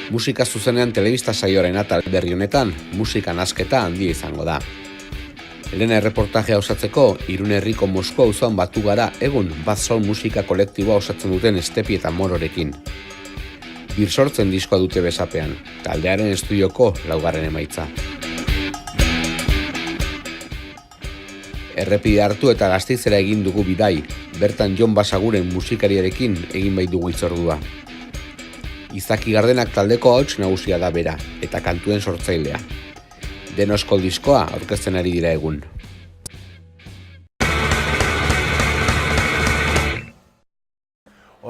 Musika zuzenean telebista saioaren atal berri honetan, musika nasketa handia izango da. Lehen erreportajea osatzeko, Irun herriko Moskua auzoan batu gara egun Bad Soul musika kolektiboa osatzen duten Estepi eta Mororekin. Birsortzen diskoa dute besapean, taldearen estudioko laugarren emaitza. Errepide hartu eta Gasteizera egin dugu bidai, bertan Jon Basaguren musikariarekin egin bai dugu hitzordua. Izaki Gardenak taldeko ahots nagusia da bera, eta kantuen sortzailea. Denoskol diskoa aurkezten ari dira egun.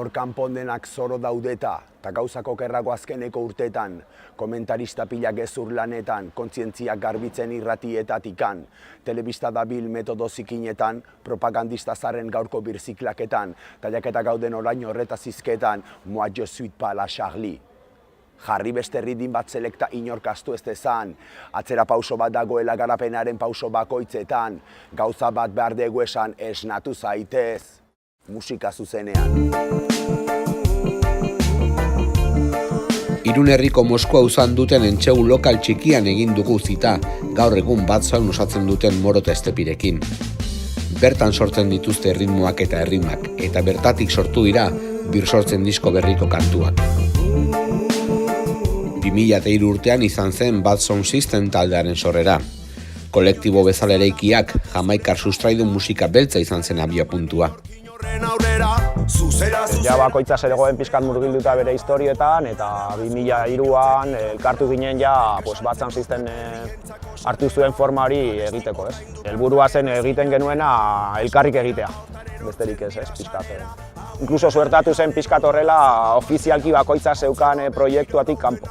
Hor kanpondenak zoro daudeta, eta gauzako kerrako azkeneko urtetan, komentarista pilak gezur lanetan, kontzientziak garbitzen irratietatikan, telebista dabil metodo zikinetan, propagandista zarren gaurko birziklaketan, taiaketa gauden orain horretaz izketan, moi je suis pas la Charlie. Jarri beste ridin bat selekta inorkastu ez dezan, atzera pauso bat dagoela garapenaren pauso bakoitzetan, gauza bat behar dugu esan esnatu zaitez. Musika zuzenean. Irun herriko Moskua auzan duten entsegu lokal txikian egin dugu zita, gaur egun Bad Soul osatzen duten Moro eta Estepirekin. Bertan sortzen dituzte ritmoak eta errimak, eta bertatik sortu dira birsortzen disko berriko kantuak. 2003 urtean izan zen Bad Sound System taldearen sorrera. Kolektibo bezala eraikiak Jamaikar sustraidun musika beltza izan zen abiapuntua. Ja bakoitza zegoen pixkat murgilduta bere historietan, eta 2003an elkartu ginen ja Bad Sound System hartu zuen forma hori egiteko, ez? Helburua zen egiten genuena elkarrik egitea, besterik ez, pixkat. Inkluso suertatu zen pixkat horrela ofizialki bakoitza zeukan proiektuatik kanpo.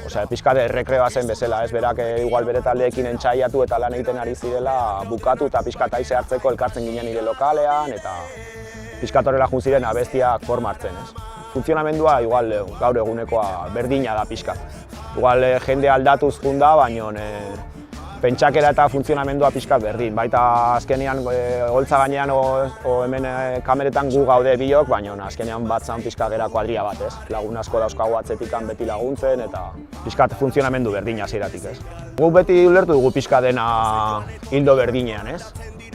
Osea, pixkat errekreoa zen bezala, ez berak igual bere taldeekin entsaiatu eta lan egiten ari zirela bukatu eta pixkat aize hartzeko elkartzen ginen nire lokalean eta pixkat horrela jun ziren abestiak forma hartzen, ez. Funtzionamendua igual gaur egunekoa berdina da pixkat. Igual jende aldatuz jun da, baina pentsakera eta funtzionamendua pixkat berdin. Baita azkenean holtza gainean hemen kameretan gu gaude biok, baina azkenean Bad Sound pixkat gera kuadria bat, ez. Lagun asko dauzkagu atzetikan beti laguntzen eta pixkat funtzionamendu berdina hasieratik, ez. Gu beti ulertu dugu pixkat dena hildo berdinean, ez.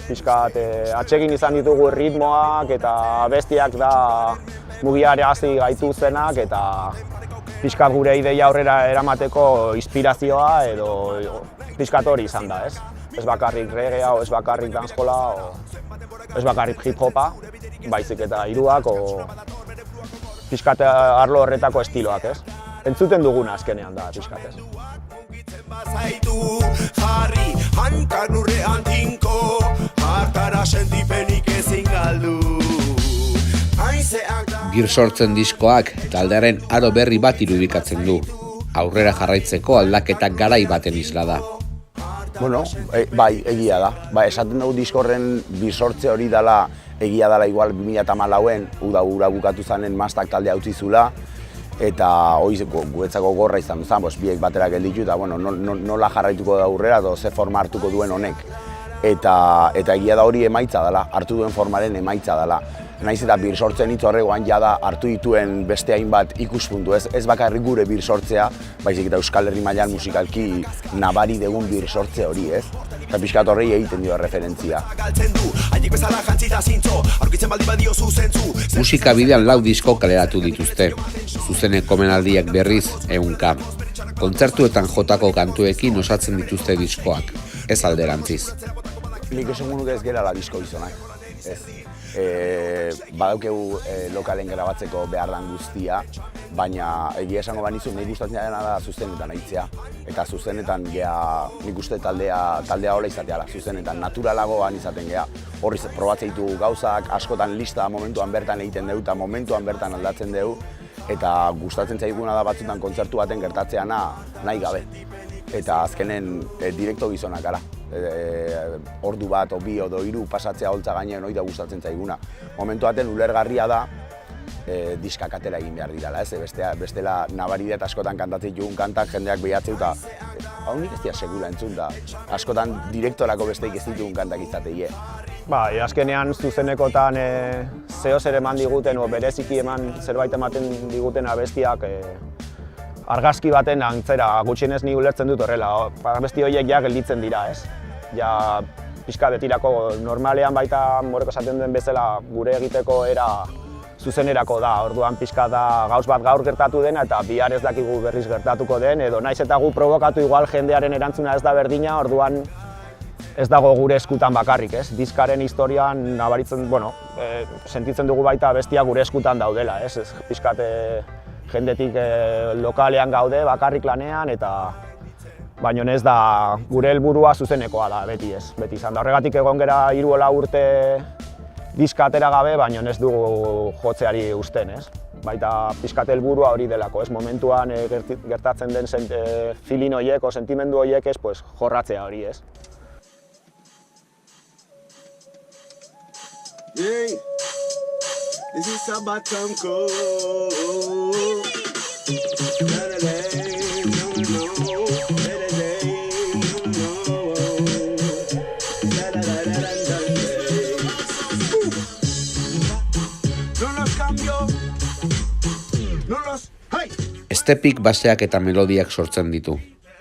Pixkat atsegin izan ditugu ritmoak eta abestiak da mugiarazi gaituztenak eta pixkat gure ideia aurrera eramateko inspirazioa edo pixkat hori izan da, ez? Ez bakarrik reggaea, ez bakarrik dancehola, ez bakarrik hip-hopa, baizik eta hiruak, pixkat arlo horretako estiloak, ez? Entzuten duguna azkenean da, pixkat, ez? Birsortzen diskoak taldearen aro berri bat irudikatzen du. Aurrera jarraitzeko aldaketak garai baten isla da. Bueno, bai, egia da. Esaten dugu diskorren birsortze hori dela, egia dela igual 2014en, ura bukatu zanen Mastak taldea utzi zula, eta hori guretzako gorra izan zen, biek batera gelditu, eta nola jarraituko da aurrera, edo ze forma hartuko duen honek. Eta egia da hori emaitza dela, hartu duen formaren emaitza dela. Naiz eta birsortzen hitz horregoan jada hartu dituen beste hainbat ikuspuntu, ez bakarrik gure birsortzea, baizik eta Euskal Herri mailan musikalki nabari dugun birsortze hori, ez? Eta pixkat horrei egiten dio referentzia. Musika bidean 4 disko kaleratu dituzte, zuzeneko omenaldiak berriz 100. Kontzertuetan jotako kantuekin osatzen dituzte diskoak, ez alderantziz. Nik esan nuke ez gerala disko gizonak, ez. Badaukegu lokalen grabatzeko behar dan guztia, baina egia esango banizu nahi gustatzen dena da zuzenetan aitzea. Eta zuzenetan nik uste taldea hola izateala, zuzenetan naturalagoan izaten gea. Horri probatzen ditugu gauzak, askotan lista momentuan bertan egiten dugu eta momentuan bertan aldatzen dugu. Eta gustatzen zaiguna da batzutan kontzertu baten gertatzeana nahi gabe. Eta azkenen direkto gizonak gara. Ordu bat, o 2 edo 3 pasatzea holtza gainean hori da gustatzen zaiguna. Momentu baten ulergarria da diskak atera egin behar dirala, ez? Bestela nabari dut askotan kantatzen ditugun kantak jendeak behatzeu eta hau nik ez dira segula entzun da askotan direktorako besteik ez ditugun kantak izateie. Azkenean zuzenekotan zeo zer eman diguten, o bereziki zerbait ematen diguten abestiak argazki baten antzera, gutxienez ni ulertzen dut horrela, abesti horiek ja gelditzen dira, ez? Ja, pixka betirako normalean baita Morok esaten duen bezala gure egiteko era zuzenerako da, orduan pixka da gauz bat gaur gertatu dena eta bihar ez dakigu berriz gertatuko den, edo naiz eta gu provokatu igual jendearen erantzuna ez da berdina, orduan ez dago gure eskutan bakarrik, ez? Diskaren historian nabaritzen, sentitzen dugu baita bestia gure eskutan daudela, ez? Pixkat jendetik lokalean gaude, bakarrik lanean, eta baina ez da gure helburua zuzenekoa da, beti ez. Beti izan da. Horregatik egon gera 3 o 4 urte diska atera gabe, baina ez dugu jotzeari uzten, ez? Baita pixkat helburua hori delako, ez? Momentuan gertatzen den feeling horiek, sentimendu horiek ez, jorratzea hori, ez? Hey, this is a bottom cold. Stepik baseak eta melodiak sortzen ditu.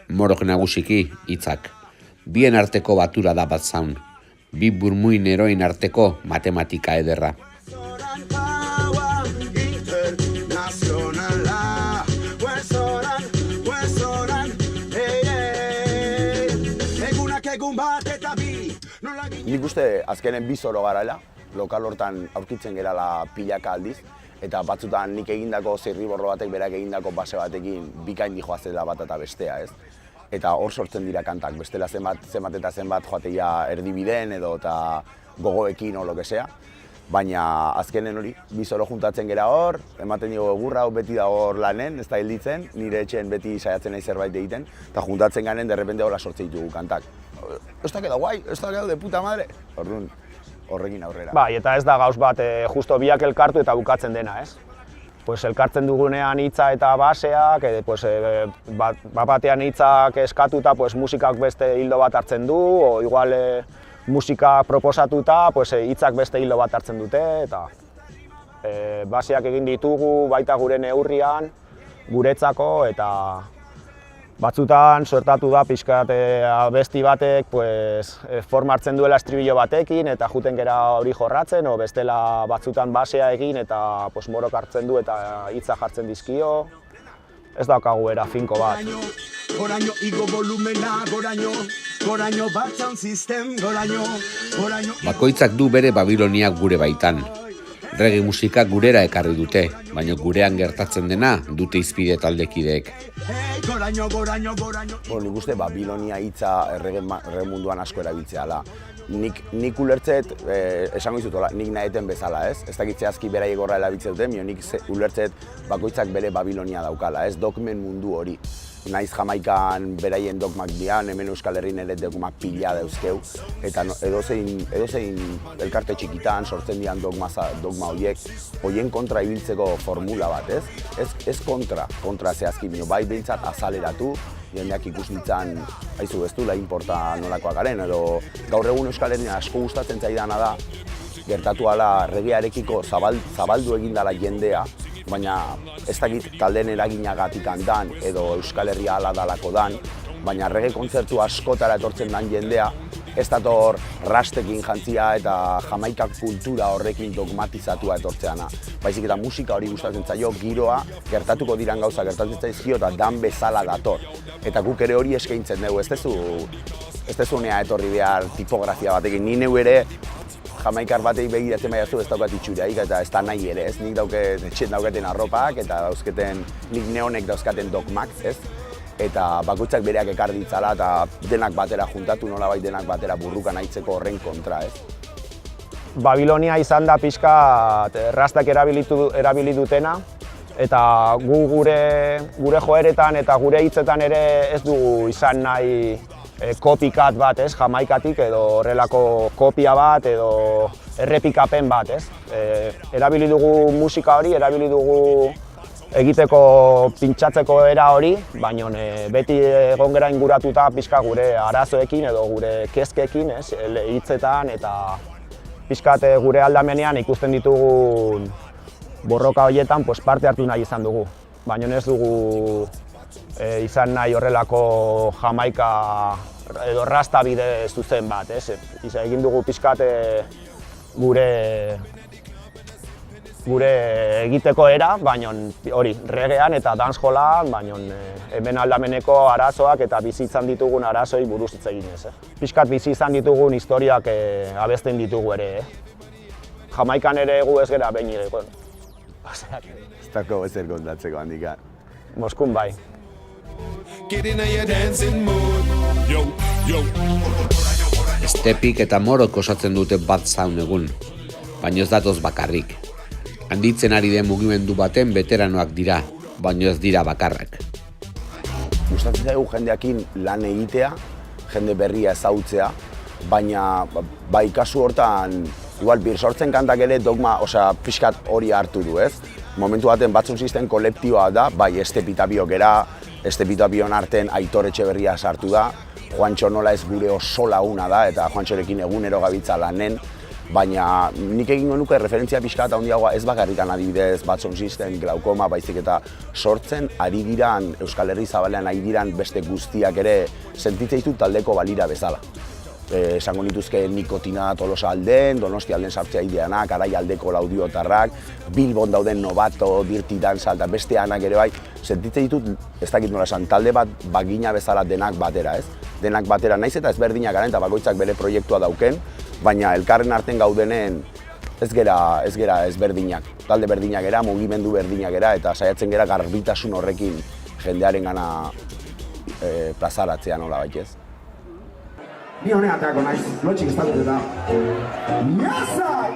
Morok nagusiki hitzak. Bien arteko batura da Bad Sound. Bi burmuin eroin arteko matematika ederra. Nik uste azkenen bi zoro garela, lokal hortan aurkitzen gerala pilaka aldiz, eta batzutan nik egindako zirriborro batek berak egindako base batekin bikain dijoazela bat eta bestea, ez? Eta hor sortzen dira kantak, bestela zenbat eta zenbat joateia erdibideen edo eta gogoekin o lo que sea. Baina azkenen hori, bi zoro juntatzen gera hor, ematen dugu egurra hau beti da hor lanen, ez da hilditzen, nire etxen beti saiatzen nahi zerbait egiten, eta juntatzen ganen derrepente horra sortzen ditugu kantak. Ez da quedado guai, ez da quedado de puta madre. Orduan, horrekin aurrera. Bai, eta ez da gauz bat justo biak elkartu eta bukatzen dena, ez? Elkartzen dugunean hitza eta baseak, batean hitzak eskatuta musikak beste hildo bat hartzen du, o igual musika proposatuta hitzak beste hildo bat hartzen dute, eta baseak egin ditugu baita gure neurrian, guretzako, eta batzutan suertatu da pixkat abesti batek forma hartzen duela estribillo batekin eta juten gera hori jorratzen, o bestela batzutan basea egin eta Morok hartzen du eta hitza jartzen dizkio. Ez daukagu era finko bat. Goraino igo volumena, goraino Bad Sound System, goraino. Bakoitzak du bere Babilonia gure baitan. Reggae musika gurera ekarri dute, baina gurean gertatzen dena dute hizpide taldekideek. Nik uste Babilonia hitza reggae munduan asko erabiltzeala. Nik ulertzet, esango izutola, nik naheten bezala, ez? Ez dakit zehazki beraiek horra erabiltzen dute, nik ulertzet bakoitzak bere Babilonia daukala, ez? Dogmen mundu hori. Naiz Jamaikan beraien dogmak dian, hemen Euskal Herrin ere dogmak pila dauzkeu, eta edozein elkarte txikitan sortzen dian dogma horiek, horien kontra ibiltzeko formula bat, ez? Ez kontra zehazki, bai behintzat azaleratu, jendeak ikus ditzan, haizu ez du, la inporta nolakoak garen, edo gaur egun Euskal Herrin asko gustatzen zaidana da, gertatu ala reggaearekiko zabaldu egindala jendea, baina ez dakit taldeen eraginagatik dan edo Euskal Herria ala dalako dan, baina reggae kontzertu askotara etortzen dan jendea, ez dator rastekin jantzia eta Jamaikak kultura horrekin dogmatizatua etortzeana. Baizik eta musika hori gustatzen zaio, giroa, gertatuko diran gauza gertatzen zaizkio eta dan bezala dator. Eta guk ere hori eskaintzen dugu, ez dezu nea etorri behar tipografia batekin, ni neu ere Jamaikar batei begiratzen baiazu ez daukat itxuriaik eta ez da nahi ere, ez? Nik etxen daukaten arropak eta dauzketen, nik neonek dauzkaten dogmak, ez? Eta bakoitzak bereak ekar ditzala eta denak batera juntatu, nolabait denak batera burruka nahitzeko horren kontra, ez? Babilonia izan da pixka rastak erabili dutena, eta gu gure joeretan eta gure hitzetan ere ez dugu izan nahi copycat bat, ez, Jamaikatik edo horrelako kopia bat edo errepikapen bat, ez. Erabili dugu musika hori, erabili dugu egiteko pintxatzeko era hori, baina beti egon gera inguratuta pixka gure arazoekin edo gure kezkekin, ez, hitzetan eta pixkat gure aldamenean ikusten ditugun borroka horietan parte hartu nahi izan dugu. Baina ez dugu izan nahi horrelako Jamaika edo rasta bide zuzen bat, ez? Egin dugu pixkat gure egiteko era, baina hori, reggaean eta dancehallan, baina hemen aldameneko arazoak eta bizi izan ditugun arazoi buruz hitz eginez. Pixkat bizi izan ditugun historiak abesten ditugu ere. Jamaikan ere gu ez gera behin ere. Ez dago ezer kontatzeko handikan. Moskun bai. Stepik eta Morok osatzen dute Bad Sound egun, baina ez datoz bakarrik. Handitzen ari den mugimendu baten beteranoak dira, baina ez dira bakarrak. Gustatzen zaigu jendeakin lan egitea, jende berria ezagutzea, baina bai kasu hortan, igual Birsortzen kantak ere dogma, pixkat hori hartu du, ez? Momentu baten Bad Sound System kolektiboa da, bai Estepita biok era, Estepita bion arten Aitor Etxeberria sartu da, Juantxo nola ez gure oso laguna da, eta Juantxorekin egunero gabiltza lanen, baina nik egingo nuke referentzia pixka eta handiagoa ez bakarrikan adibidez Bad Sound System, Glaukoma, baizik eta sortzen ari diran, Euskal Herri zabalean ari diran beste guztiak ere sentitzen ditu taldeko balira bezala. Esango nituzke Nikotina Tolosa alden, Donosti alden sartzea ideanak, Arai aldeko Laudiotarrak, Bilbon dauden Novato, Dirty Dance eta beste anak ere bai, sentitzen ditut, ez dakit nola esan, talde bat bagina bezala denak batera, ez? Denak batera naiz eta ezberdinak garen eta bakoitzak bere proiektua dauken, baina elkarren arten gaudenen ez gera ezberdinak. Talde berdinak era, mugimendu berdinak era eta saiatzen gera garbitasun horrekin jendearen gana plazaratzea nola baitez. Ni honean ateako naiz, lotxik estatu eta Miazak!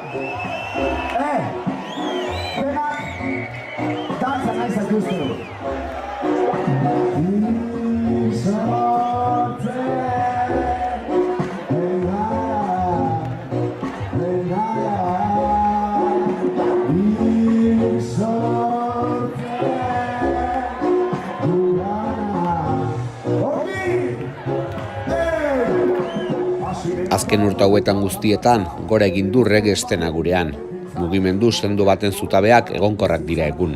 Benak, dantza naiz akuzten. Azken urte hauetan guztietan, gora egin du reggae eszena gurean. Mugimendu sendo baten zutabeak egonkorrak dira egun.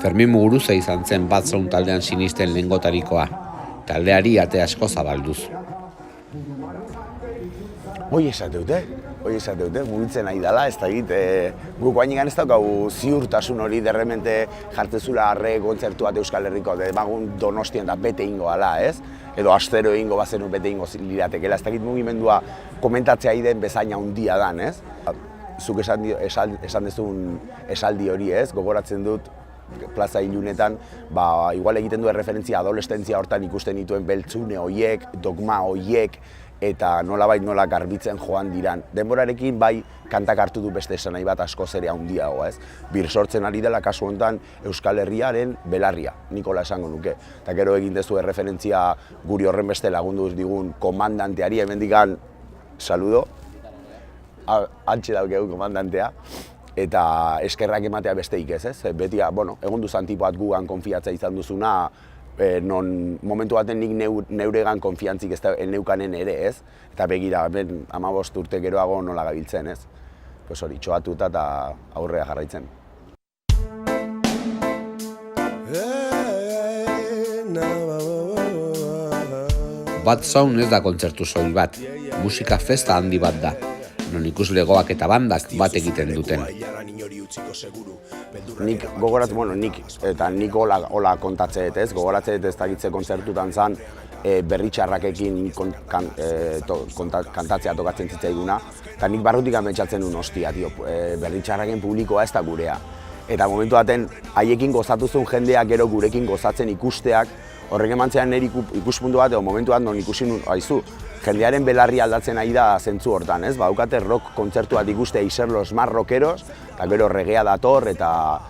Fermin Muguruza izan zen Bad Sound taldean sinisten lehengotarikoa. Taldeari ate asko zabalduz. Hoi esateute, mugitzen nahi dela, ez da egit, guk guainikan ez daukagu ziurtasun hori derremente jartzezula arre kontzertu bat Euskal Herriko, demagun Donostien da bete ingo ala, ez? Edo astero egingo bazenu bete ingo liratekela, ez dakit mugimendua komentatzea den bezaina handia dan, ez? Zuk esan dezun esaldi hori, ez? Gogoratzen dut plaza ilunetan, igual egiten duen referentzia adolescentzia hortan ikusten dituen beltzune hoiek, dogma hoiek, eta nolabait nola garbitzen joan diran. Denborarekin bai kantak hartu du beste esanai bat askoz ere handiagoa, ez? Birsortzen ari dela kasu honetan Euskal Herriaren belarria, Nikola esango nuke. Eta gero egin dezu referentzia guri horren beste lagundu digun komandanteari, hemendikan saludo, hantxe daukegu komandantea, eta eskerrak ematea besteik ez, ez? Beti, egon duzan tipoat gugan konfiatza izan duzuna, non momentu baten nik neuregan konfiantzik ez da neukanen ere, ez? Eta begira, 15 urte geroago nola gabiltzen, ez? Pues hori, txoatuta eta aurrea jarraitzen. Bad Sound ez da kontzertu soil bat, musika festa handi bat da, non ikuslegoak eta bandak bat egiten duten. Nik gogoratzen, nik hola kontatze ez, gogoratzen ez dakitze kontzertutan zan berritxarrakekin kantatzea tokatzen zitzaiguna, eta nik barrutik ametsatzen duen hostia, berritxarraken publikoa ez da gurea. Eta momentu baten, haiekin gozatu zuen jendeak gero gurekin gozatzen ikusteak, horrek emantzean nire ikuspuntu bat, edo momentu bat non ikusi nun, haizu, jendearen belarri aldatzen ari da zentzu hortan, ez? Daukate rock kontzertu bat ikustea iser los más rockeros, eta gero reggaea dator eta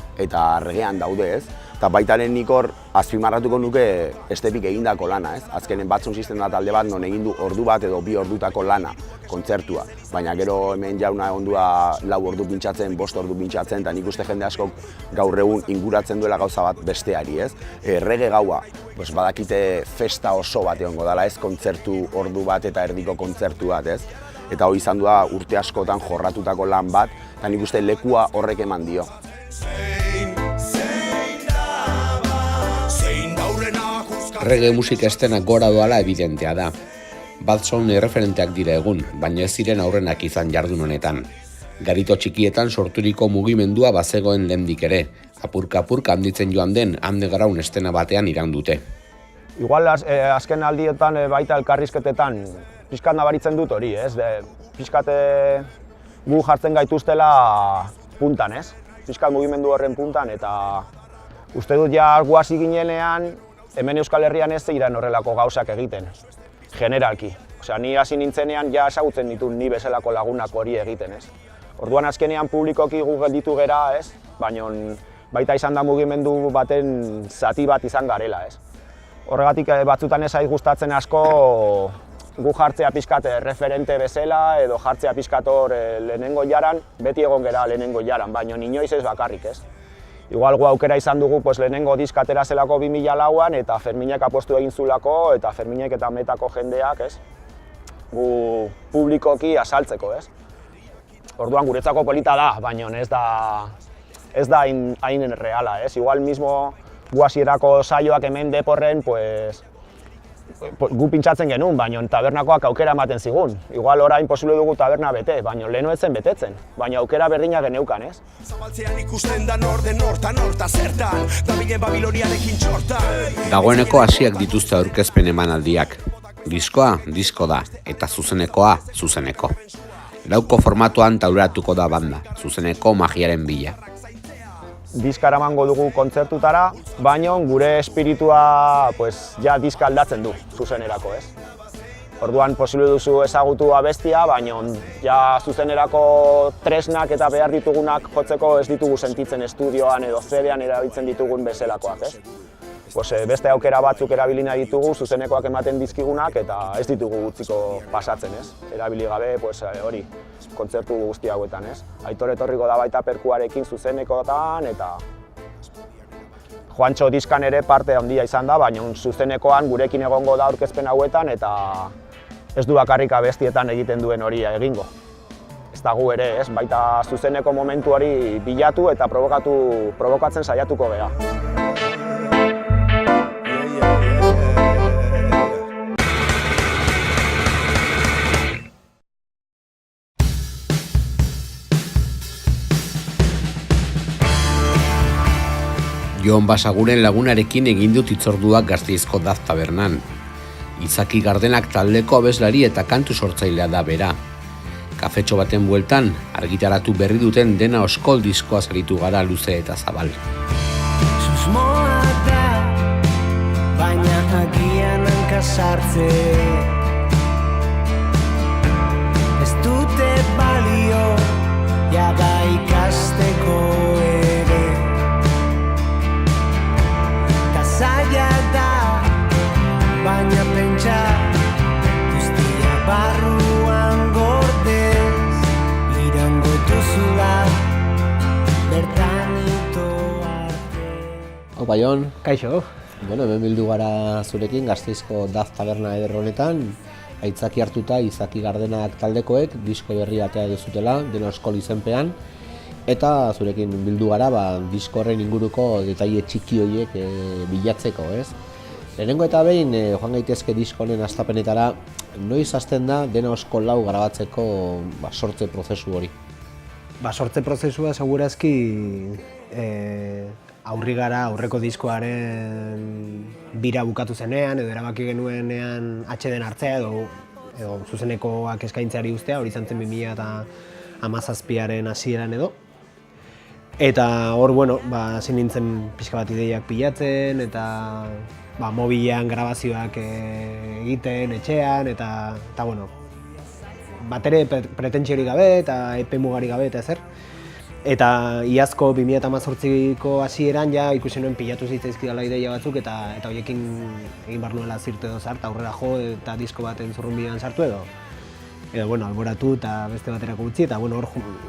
reggaean daude, ez? Eta baitaren nik hor azpimarratuko nuke Stepik egindako lana, ez? Azkenen Bad Sound System da talde bat non egin du ordu bat edo 2 ordutako lana, kontzertua. Baina gero hemen jauna ondua 4 ordu pintxatzen, 5 ordu pintxatzen, eta nik uste jende askok gaur egun inguratzen duela gauza bat besteari, ez? Reggae gaua, badakite festa oso bat egongo dela, ez? Kontzertu ordu bat eta erdiko kontzertu bat, ez? Eta hori izan du urte askotan jorratutako lan bat, eta nik uste lekua horrek eman dio. Reggae musika estenak gora doala evidentea da. Bad Sound erreferenteak dira egun, baina ez ziren aurrenak izan jardun honetan. Garito txikietan sorturiko mugimendua bazegoen lehendik ere, apurka-apurka handitzen joan den underground estena batean iraun dute. Igual azken aldietan baita elkarrizketetan pixkat nabaritzen dut hori, ez? Pixkat gu jartzen gaituztela puntan, ez? Pixkat mugimendu horren puntan, eta uste dut ja gu hasi ginenean hemen Euskal Herrian ez ziren horrelako gauzak egiten, generalki. Osea, ni hasi nintzenean ja ezagutzen ditut ni bezalako lagunak hori egiten, ez? Orduan azkenean publikoki gu gelditu gera, ez? Baina baita izan da mugimendu baten zati bat izan garela, ez? Horregatik batzutan ez zait gustatzen asko gu jartzea pixkat referente bezala edo jartzea pixkat hor lehenengo jaran, beti egon gera lehenengo jaran, baina inoiz ez bakarrik, ez? Igual gu aukera izan dugu lehenengo diska atera zelako 2004an eta Ferminek apostu egin zulako eta Ferminek eta Metako jendeak, ez? Gu publikoki azaltzeko, ez? Orduan guretzako polita da, baina ez da hain reala, ez? Igual mismo gu hasierako saioak hemen Deporren, gu pintxatzen genuen, baina tabernakoak aukera ematen zigun. Igual orain posible dugu taberna bete, baina leheno etzen betetzen, baina aukera berdina geneukan, ez? Zabaltzean ikusten da norden norta zertan, dabilen Babiloniarekin txortan. Dagoeneko hasiak dituzte aurkezpen emanaldiak. Diskoa, disko da, eta zuzenekoa, zuzeneko. Lauko formatuan tauratuko da banda, zuzeneko magiaren bila. Diska eramango dugu kontzertutara, baina gure espiritua ja diska aldatzen du zuzenerako, ez? Orduan posible duzu ezagutu abestia, baina ja zuzenerako tresnak eta behar ditugunak jotzeko ez ditugu sentitzen estudioan edo CD-an erabiltzen ditugun bezalakoak, ez? Beste aukera batzuk erabili nahi ditugu, zuzenekoak ematen dizkigunak eta ez ditugu utziko pasatzen, ez? Erabili gabe hori, kontzertu guzti hauetan, ez? Aitor etorriko da baita perkuarekin zuzenekotan eta Juantxo diskan ere parte handia izan da, baina zuzenekoan gurekin egongo da aurkezpen hauetan eta ez du bakarrik abestietan egiten duen hori egingo. Ez da gu ere, ez? Baita zuzeneko momentu hori bilatu eta provokatzen saiatuko gea. Jon Basaguren lagunarekin egin dut hitzorduak Gasteizko Daz tabernan. Izaki Gardenak taldeko abeslari eta kantu sortzailea da bera. Kafetxo baten bueltan, argitaratu berri duten Dena Oskol diskoa zaritu gara luze eta zabal. Susmoa da, baina agian hanka sartze. Ez dute balio, jaga ikasteko ere. Zaila da, baina pentsa guztia barruan gordez irango duzula bertan ito arte. Opa, Jon. Kaixo. Hemen bildu gara zurekin Gasteizko Daz taberna eder honetan, aitzaki hartuta Izaki Gardenak taldekoek disko berri atea duzutela, Dena Oskol izenpean. Eta zurekin bildu gara, disko horren inguruko detaile txiki horiek bilatzeko, ez? Lehenengo eta behin joan gaitezke disko honen hastapenetara, noiz hasten da Dena Oskol hau grabatzeko sortze prozesu hori? Sortze prozesua segurazki aurreko diskoaren bira bukatu zenean, edo erabaki genuenean atxeden hartzea edo zuzenekoak eskaintzeari ustea, hori izan zen 2017aren hasieran edo. Eta hor, hasi nintzen pixka bat ideiak pilatzen, eta mobilean grabazioak egiten, etxean, eta bat ere pretentziorik gabe eta epe mugari gabe eta ezer. Eta iazko 2018ko hasieran ja ikusi nuen pilatu zitzaizkidala ideia batzuk eta horiekin egin behar nuela zirte edo zart, aurrera jo eta disko baten zurrunbidean sartu edo alboratu eta beste baterako utzi eta hor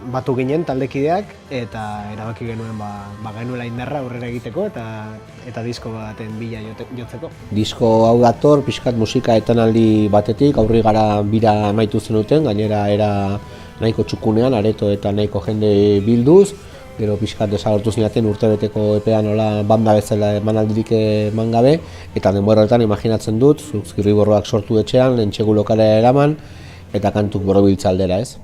batu ginen taldekideak eta erabaki genuen genuela indarra aurrera egiteko eta disko baten bila jotzeko. Disko hau dator pixkat musika etenaldi batetik, aurri gara bira amaitu zenuten, gainera era nahiko txukunean, areto eta nahiko jende bilduz, gero pixkat desagertu zinaten urtebeteko epean nola banda bezala emanaldirik eman gabe, eta denbora horretan imaginatzen dut, zuk Zirriborroak sortu etxean, Entsegu lokalera eraman, eta kantuk borobiltza aldera, ez?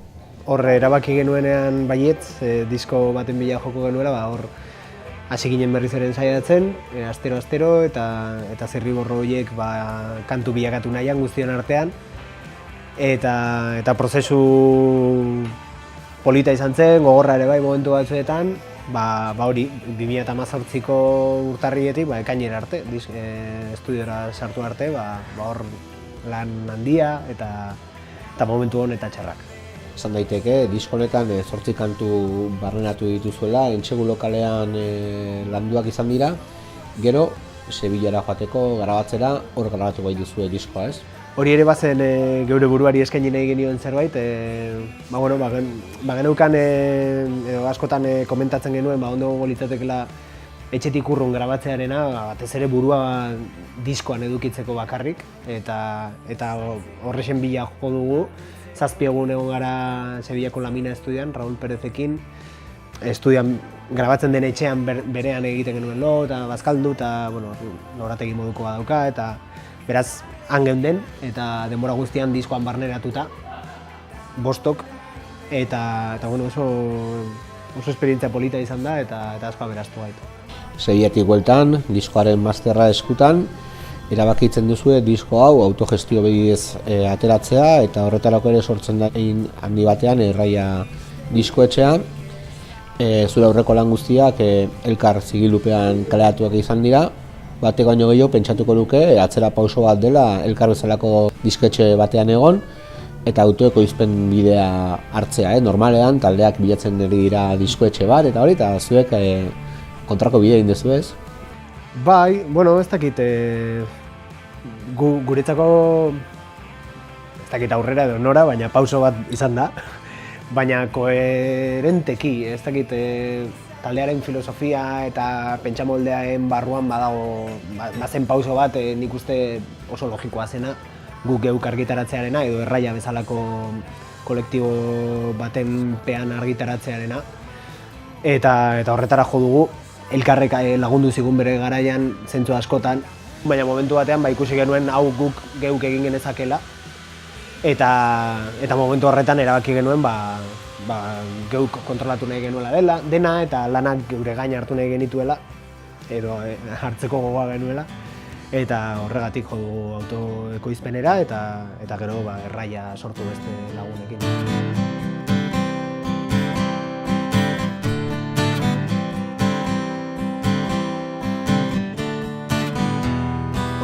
Hor erabaki genuenean baietz, disko baten bila joko genuela, hor hasi ginen berriz ere ensaiatzen, astero-astero, eta Zirriborro horiek kantu bilakatu nahian guztion artean. Eta prozesu polita izan zen, gogorra ere bai momentu batzuetan, hori 2018ko urtarrietik ekainera arte, estudiora sartu arte, hor lan handia eta momentu hon eta txarrak. Esan daiteke, disko honetan 8 kantu barrenatu dituzuela, Entsegu lokalean landuak izan dira, gero Sevillara joateko garabatzera hor grabatu bai duzue diskoa, ez? Hori ere bazen geure buruari eskaini nahi genioen zerbait, geneukan edo askotan komentatzen genuen ondo golitzatekela etxetik urrun grabatzearena, batez ere burua diskoan edukitzeko bakarrik, eta horrexen bila joko dugu. 7 egun egon gara Sevillako Lamina estudian, Raúl Pérezekin, estudian grabatzen den etxean berean egiten genuen lo, eta bazkaldu, eta lorategi moduko badauka, eta beraz han geunden, eta denbora guztian diskoan barneratuta, 5, eta oso esperientzia polita izan da, eta asko aberaztu gaitu. Sevillatik bueltan, diskoaren masterra eskutan, erabakitzen duzue disko hau autogestio bidez ateratzea, eta horretarako ere sortzen da handi batean Erraia diskoetxea. Zure aurreko lan guztiak elkar zigilupean kaleratuak izan dira, batek baino gehiago pentsatuko nuke atzera pauso bat dela elkar bezalako disketxe batean egon, eta autoekoizpen bidea hartzea, normalean taldeak bilatzen dira diskoetxe bat, eta hori, eta zuek kontrako bidea egin duzu, ez? Bai, ez dakit, guretzako, ez dakit aurrera edo nora, baina pauso bat izan da, baina koherenteki, ez dakit, taldearen filosofia eta pentsamoldearen barruan badago, bazen pauso bat nik uste oso logikoa zena, guk geuk argitaratzearena edo Erraia bezalako kolektibo baten pean argitaratzearena, eta horretara jo dugu, elkarrek lagundu zigun bere garaian zentzu askotan, baina momentu batean ikusi genuen hau guk geuk egin genezakela, eta momentu horretan erabaki genuen geuk kontrolatu nahi genuela dena, eta lanak geure gain hartu nahi genituela, edo hartzeko gogoa genuela, eta horregatik jo dugu autoekoizpenera, eta gero Erraia sortu beste lagunekin.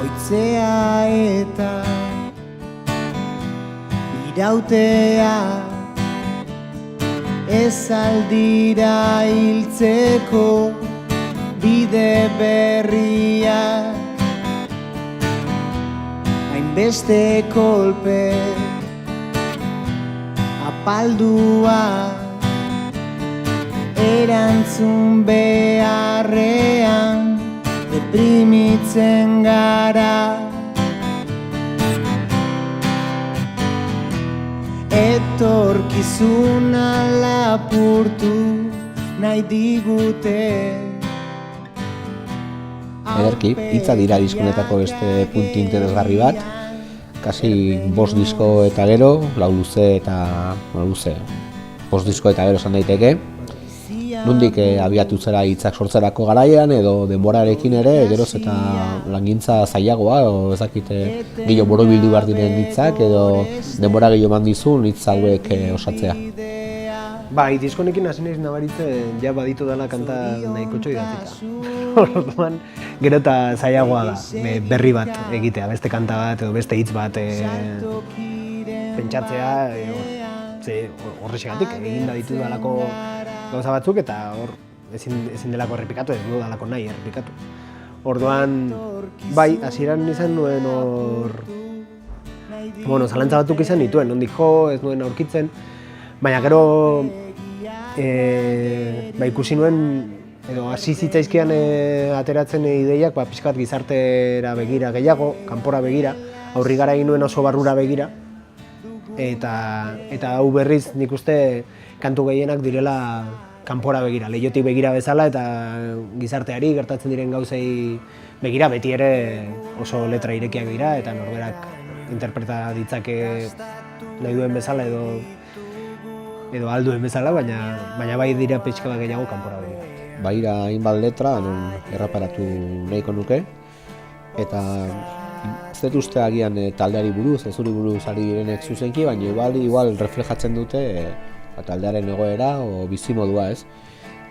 Oitzea eta irautea ez aldira hiltzeko bide berriak, hainbeste kolpe apaldua erantzun beharrean deprimitzen gara, etorkizuna lapurtu nahi digute. Ederki, hitza dira diskonetako beste puntu interesgarri bat, kasi 5 disko eta gero, 4 luze eta 5 disko eta gero esan daiteke. Nondik abiatu zera hitzak sortzerako garaian edo denborarekin ere, geroz eta langintza zailagoa, edo ezakite gehiago borobildu behar diren hitzak edo denbora gehiago eman dizun hitz hauek osatzea. Bai, diskonekin hasi naiz nabaritzen ja baditu dela kanta nahikotxo idatzita. Orduan, gero eta zailagoa da berri bat egitea, beste kanta bat edo beste hitz bat pentsatzea, horrexegatik egin da ditu dalako gauza batzuk eta hor ezin delako errepikatu, ez du dalako nahi errepikatu. Orduan, bai, hasieran izan nuen hor, zalantza batzuk izan nituen, nondik jo, ez nuen aurkitzen, baina gero ikusi nuen, edo hasi zitzaizkian ateratzen ideiak pixkat gizartera begira gehiago, kanpora begira, aurri gara egin nuen oso barrura begira, eta hau berriz nik uste kantu gehienak direla kanpora begira, leihotik begira bezala eta gizarteari gertatzen diren gauzei begira beti ere oso letra irekiak dira eta norberak interpreta ditzake nahi duen bezala edo alduen bezala, baina bai dira pixka bat gehiago kanpora begira. Baira hainbat letra, non erraparatu nahiko nuke, eta ez dut uste agian taldeari buruz, ez zuri buruz ari direnek zuzenki, baina igual reflejatzen dute taldearen egoera o bizimodua, ez?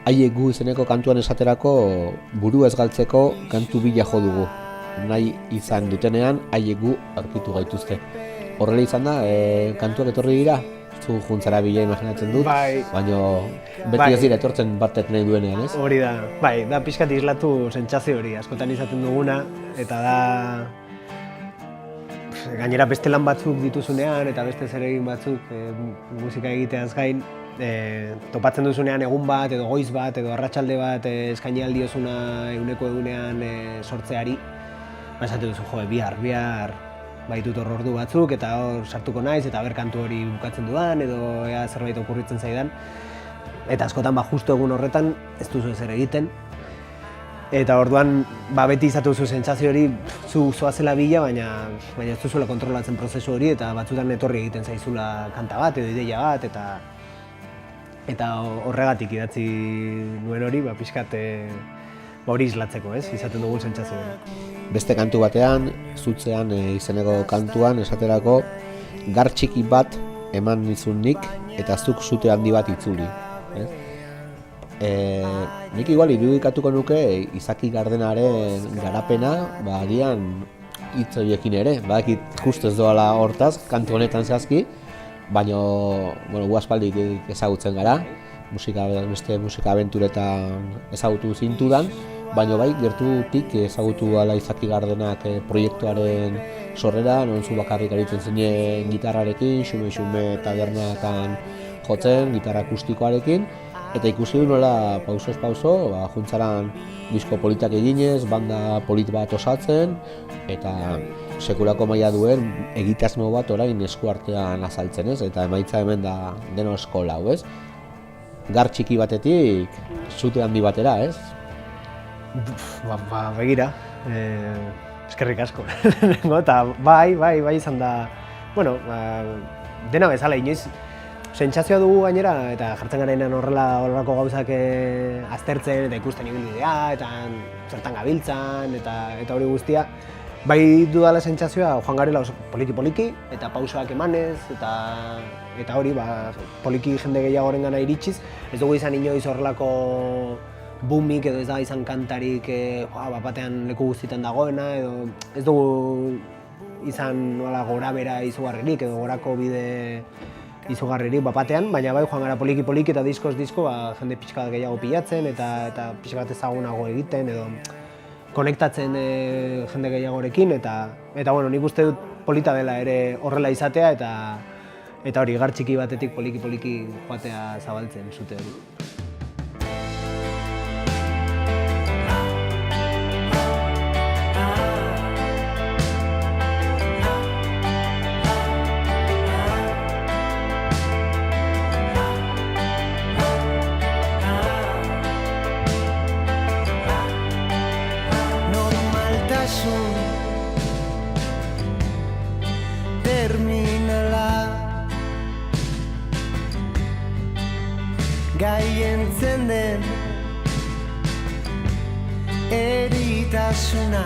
Haiek gu izeneko kantuan esaterako buru ez galtzeko kantu bila jo dugu. Nahi izan dutenean haiek gu aurkitu gaituzte. Horrela izan da, kantuak etorri dira, zu juntzara bila imaginatzen dut, baina beti ez dira etortzen batek nahi duenean, ez? Hori da, da pixkat islatu sentsazio hori, askotan izaten duguna, eta da gainera beste lan batzuk dituzunean eta beste zeregin batzuk musika egiteaz gain, topatzen duzunean egun bat edo goiz bat edo arratsalde bat eskaini aldiozuna eguneko egunean sortzeari, esate duzu bihar baitut hor ordu batzuk eta hor sartuko naiz eta ber kantu hori bukatzen dudan edo ea zerbait okurritzen zaidan. Eta askotan justu egun horretan ez duzu ezer egiten. Eta orduan beti izatu duzu sentsazio hori zu zoazela bila, baina ez duzuela kontrolatzen prozesu hori eta batzutan etorri egiten zaizula kanta bat edo ideia bat eta horregatik idatzi nuen hori, pixkat hori islatzeko, ez? Izaten dugun sentsazio hori. Beste kantu batean, zutzean izeneko kantuan esaterako gar txiki bat eman nizun nik eta zuk sute handi bat itzuli. Nik igual irudikatuko nuke Izaki Gardenaren garapena agian hitz horiekin ere, badakit justu ez doala hortaz, kantu honetan zehazki, baina gu aspaldik ezagutzen gara, beste musika abenturetan ezagutu zintudan, baina bai gertutik ezagutu ala Izaki Gardenak proiektuaren sorrera, non zu bakarrik aritzen zinen gitarrarekin, xume tabernatan jotzen, gitarra akustikoarekin, eta ikusi du nola pausoz pauso, juntzaran disko politak eginez, banda polit bat osatzen, eta sekulako maila duen egitasmo bat orain eskuartean azaltzen, ez? Eta emaitza hemen da deno eskola, ez? Gar txiki batetik zute handi batera, ez? Begira, eskerrik asko. Eta bai izan da, dena bezala inoiz, sentsazioa dugu gainera, eta jartzen garenean horrelako gauzak aztertzen eta ikusten ibilbidea, eta zertan gabiltzan, eta hori guztia. Bai dudala sentsazioa joan garela oso poliki-poliki, eta pausoak emanez, eta hori poliki jende gehiagoren gana iritsiz. Ez dugu izan inoiz horrelako boomik edo ez da izan kantarik batean leku guztietan dagoena, edo ez dugu izan gora bera izugarririk edo gorako bide izugarririk batean, baina bai joan gara poliki-poliki eta diskoz disko jende pixka bat gehiago pilatzen eta pixka bat ezagunago egiten edo konektatzen jende gehiagorekin eta nik uste dut polita dela ere horrela izatea eta hori gar txiki batetik poliki-poliki joatea zabaltzen zute hori. Gaientzen den eritasuna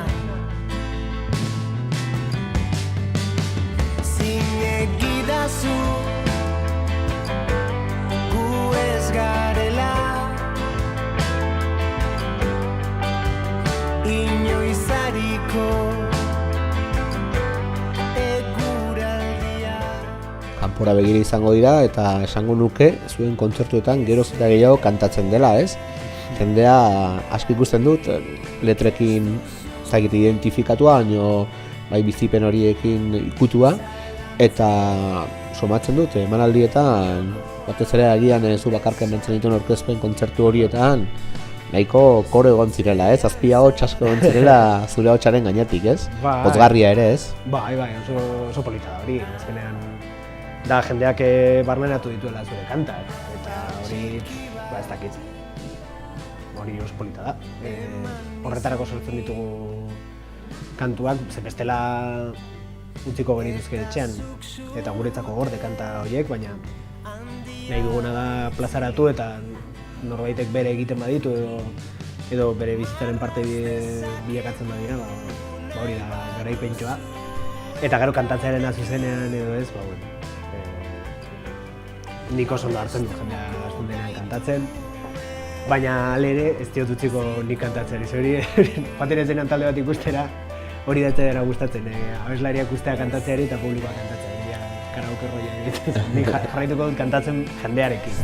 zinegidazu gu ez garela inoizariko kanpora begira izango dira eta esango nuke zuen kontzertuetan geroz eta gehiago kantatzen dela, ez? Jendea asko ikusten dut letrekin ezagik identifikatua, baino bai bizipen horiekin ikutua eta somatzen dut emanaldietan batez ere agian zu bakarken mentzen dituen aurkezpen kontzertu horietan nahiko koro egon zirela, ez? Azpia hots asko egon zirela zure hotsaren gainetik, ez? Pozgarria ere, ez? Bai, oso polita hori, azkenean da jendeak barneratu dituela zure kantak, eta hori ba ez dakit. Hori oso polita da. Horretarako sortzen ditugu kantuak, ze bestela utziko genituzke etxean, eta guretzako gorde kanta horiek, baina nahi duguna da plazaratu eta norbaitek bere egiten baditu edo bere bizitzaren parte bilakatzen badira, hori da garaipentxoa. Eta gero kantatzearen zuzenean edo ez, nik oso ondo hartzen du jendea hasten denean kantatzen. Baina ere ez diot utziko nik kantatzeari, hori joaten ez denean talde bat ikustera, hori da dena gustatzen, abeslariak ustea kantatzeari eta publikoa kantatzeari, karaoke roia egiten. Nik jarraituko dut kantatzen jendearekin.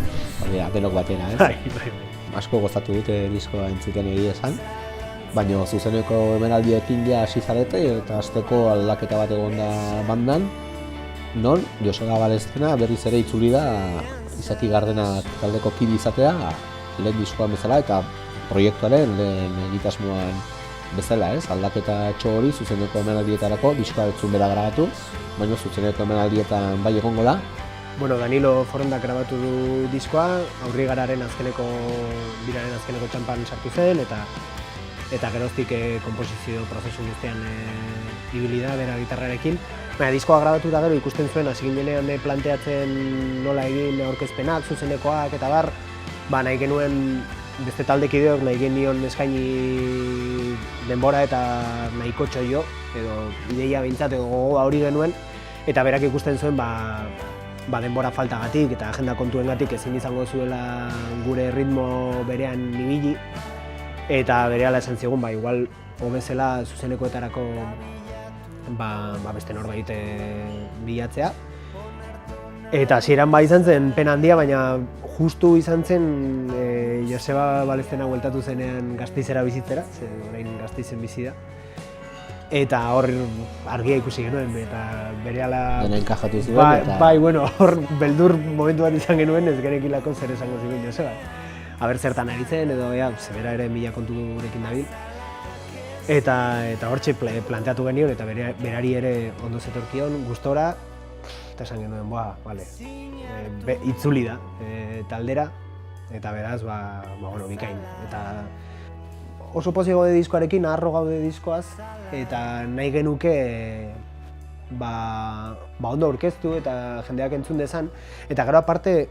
Hori da, denok batena, ez? Bai. Asko gozatu dute diskoa entzuten egia esan, baina zuzeneko emanaldiekin ja hasi zarete eta hasteko aldaketa bat egon da bandan, non Joseba Balestena berriz ere itzuli da Izaki Gardenak taldeko kide izatea lehen diskoan bezala eta proiektuaren lehen egitasmoan bezala, ez? Aldaketa etxo hori zuzeneko emanaldietarako diskoa ez zuen bera grabatu, baina zuzeneko emanaldietan bai egongo da. Bueno, Danilo Forondak grabatu du diskoa, Aurrigararen azkeneko biraren azkeneko txanpan sartu zen eta geroztik konposizio prozesu guztian ibili da bera gitarrarekin. Baina diskoa grabatu da gero ikusten zuen hasi ginean planteatzen nola egin aurkezpenak, zuzenekoak eta bar, nahi genuen beste taldekideok nahi genion eskaini denbora eta nahiko txoio edo ideia behintzat edo gogoa hori genuen eta berak ikusten zuen denbora faltagatik eta agenda kontuengatik ezin izango zuela gure ritmo berean ibili eta berehala esan zigun igual hobezela zuzenekoetarako beste norbait bilatzea. Eta hasieran izan zen pena handia, baina justu izan zen Joseba Balestena bueltatu zenean Gasteizera bizitzera, ze orain Gasteizen bizi da. Eta hor argia ikusi genuen, eta berehala... Dena enkajatu zuen eta... Bai, bueno, hor beldur momentu bat izan genuen, ez genekilako zer esango zigun Joseba. Aber zertan aritzen edo zebera ere mila kontu gurekin dabil. Eta hortxe planteatu genion eta berari ere ondo zetorkion, gustora, eta esan genuen, bale, itzuli da taldera, eta beraz, bikain. Eta oso pozik gaude diskoarekin, harro gaude diskoaz, eta nahi genuke ondo aurkeztu eta jendeak entzun dezan. Eta gero aparte,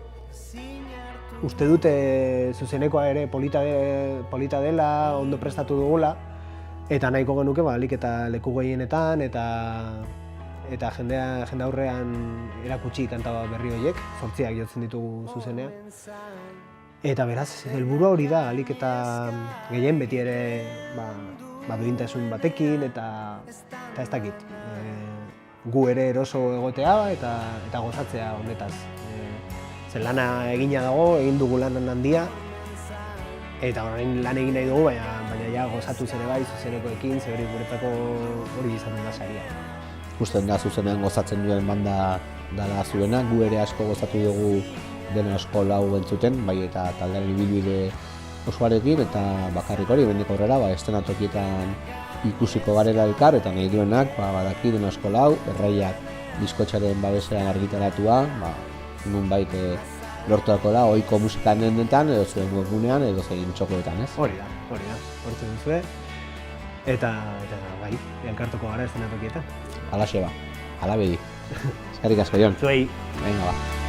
uste dute zuzenekoa ere polita dela, ondo prestatu dugula, eta nahiko genuke alik eta leku gehienetan eta jende aurrean erakutsi kanta berri horiek, 8 jotzen ditugu zuzenean. Eta beraz, helburua hori da, alik eta gehien beti ere duintasun batekin eta ez dakit. Gu ere eroso egotea eta gozatzea honetaz. Zer lana egina dago, egin dugu lanan handia, eta orain lan egin nahi dugu, baina ja gozatu ere bai zuzenekoekin, ze hori guretako hori izan da saria. Ikusten da zuzenean gozatzen duen banda dela zuena, gu ere asko gozatu dugu dena asko lau entzuten, bai eta taldearen ibilbide osoarekin eta bakarrik hori bendik aurrera, eszenatokietan ikusiko garela elkar eta nahi duenak badaki dena asko lau, erraiak diskotxaren babesean argitaratua, nunbait lortuako da, ohiko musikan dendetan, edo zuen webgunean, edo zein txokoetan, ez? Hori da, hortzen duzue. Eta bai, elkartuko gara eszenatokietan. Halaxe ba, hala bedi. Eskerrik asko, Jon. Zuei. Venga ba.